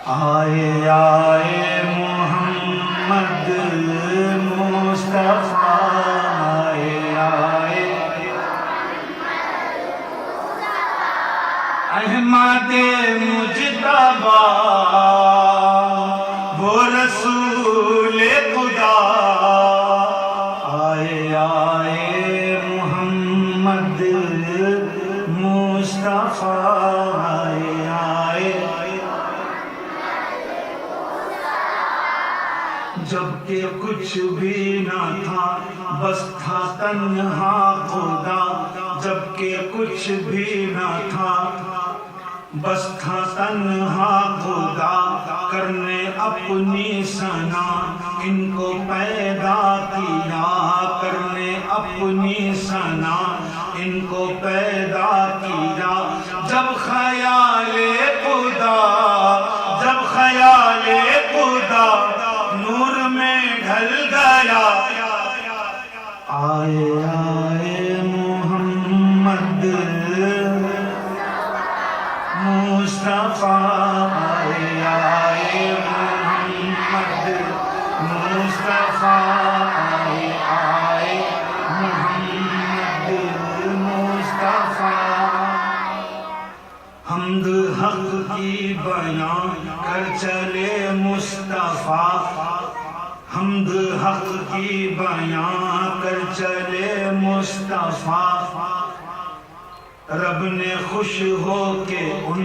آئے آئے محمد مصطفیٰ، آئے آئے احمد مجتبیٰ، وہ رسول خدا، آئے آئے محمد مصطفیٰ، آئے آئے جب کہ کچھ بھی نہ تھا بس تھا تنہا خدا، جب کہ کچھ بھی نہ تھا بس تھا تنہا خدا، کرنے اپنی ثنا ان کو پیدا کیا، کرنے اپنی ثنا ان کو پیدا کیا، جب خیال خدا، جب خیال خدا نور میں ڈھل گیا، آئے آئے محمد مصطفیٰ، آئے آئے محمد مصطفیٰ، آئے آئے محمد مصطفیٰ، حمد حق کی بیان کر چلے مصطفیٰ، حمد حق کی بیان کر چلے مصطفیٰ، رب نے خوش ہو کے ان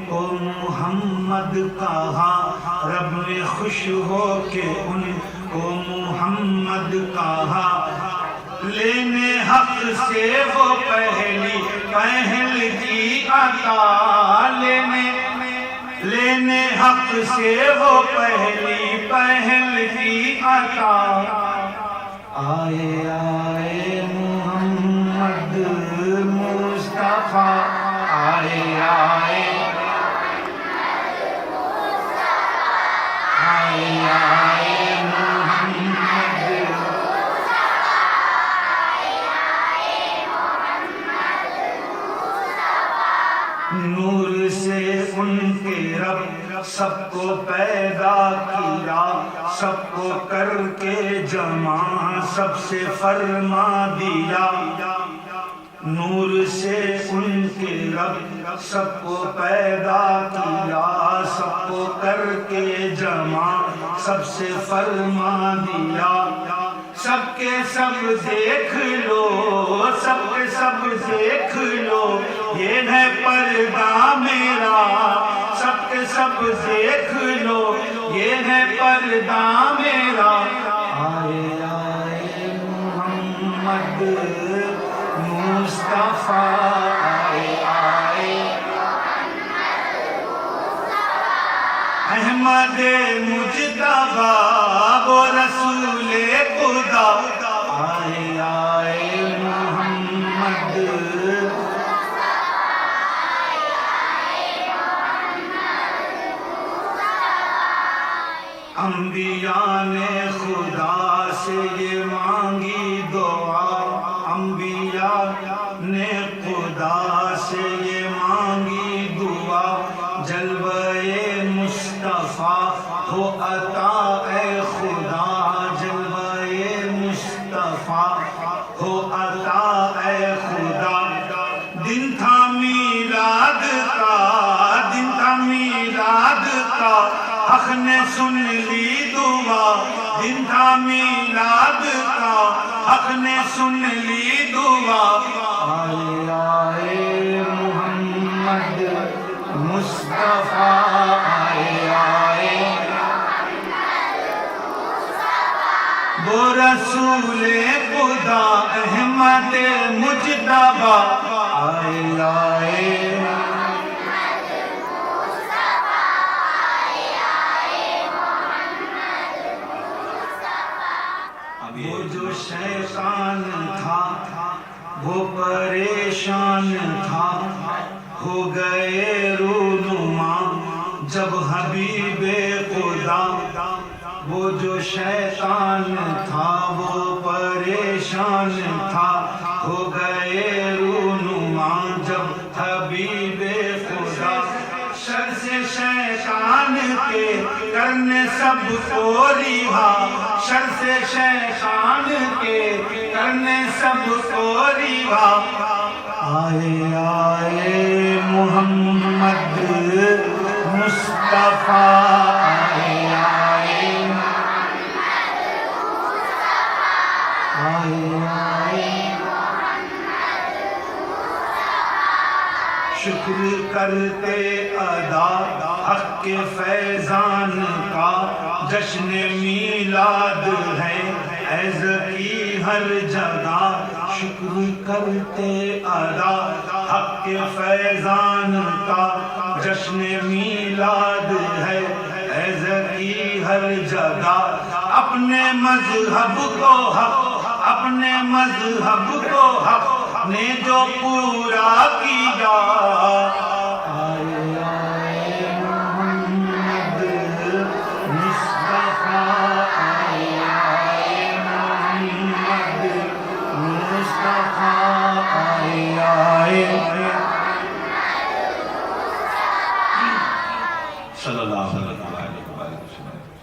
کو محمد کہا، رب نے خوش ہو کے ان کو محمد کہا، لینے حق سے وہ پہل کی عطا، لینے حق سے وہ پہل کی عطا، آئے آئے محمد مصطفیٰ، آئے آئے آئے آئے محمد، نور سے ان کے رب سب کو پیدا کیا، سب کو کر کے جمع سب سے فرما دیا، نور سے ان کے رب سب کو پیدا کیا، سب کو کر کے جمع سب سے فرما دیا، سب کے سب دیکھ لو، سب کے سب دیکھ لو، یہ ہے پردہ میرا، سب کے سب دیکھ لو، یہ ہے پردہ میرا، آئے آئے محمد مصطفیٰ، آئے آئے احمد مجتبیٰ، وہ رسول خدا، آئے آئے محمد، انبیاء نے خدا سے یہ مانگی دعا، انبیاء نے خدا سے یہ مانگی دعا، جلوہ مصطفیٰ ہو عطا اے خدا، جلوہ مصطفیٰ ہو عطا اے خدا، دن تھا میلاد کا، دن تھا میلاد کا، حق نے سن لی دعا، دن تھا میلاد کا، حق نے سن لی دعا، آئے آئے محمد مصطفیٰ، آئے آئے وہ رسول خدا احمد مجتبیٰ، آئے آئے وہ جو شیطان تھا وہ پریشان تھا، ہو گئے رونما جب حبیب خدا، وہ جو شیطان تھا وہ پریشان تھا، ہو گئے رونما جب حبیب خدا، شر سے شیطان شیطان کے کرنے سب کو رہا، شر سے شیطان کے کرنے سب کو رہا۔ آئے آئے محمد مصطفیٰ، آئے آئے آئے آئے شکر کرتے ادا حق کے فیضان کا، جشن میلاد ہے عز کی ہر جگہ۔ شکر کرتے ادا حق کے فیضان کا، جشن میلاد ہے عز کی ہر جگہ۔ اپنے مذہب کو حق، اپنے مذہب کو حق نے جو پورا کیا، آئے آئے محمد مصطفیٰ، آئے آئے محمد مصطفیٰ، آئے آئے صلی اللہ علیہ وسلم۔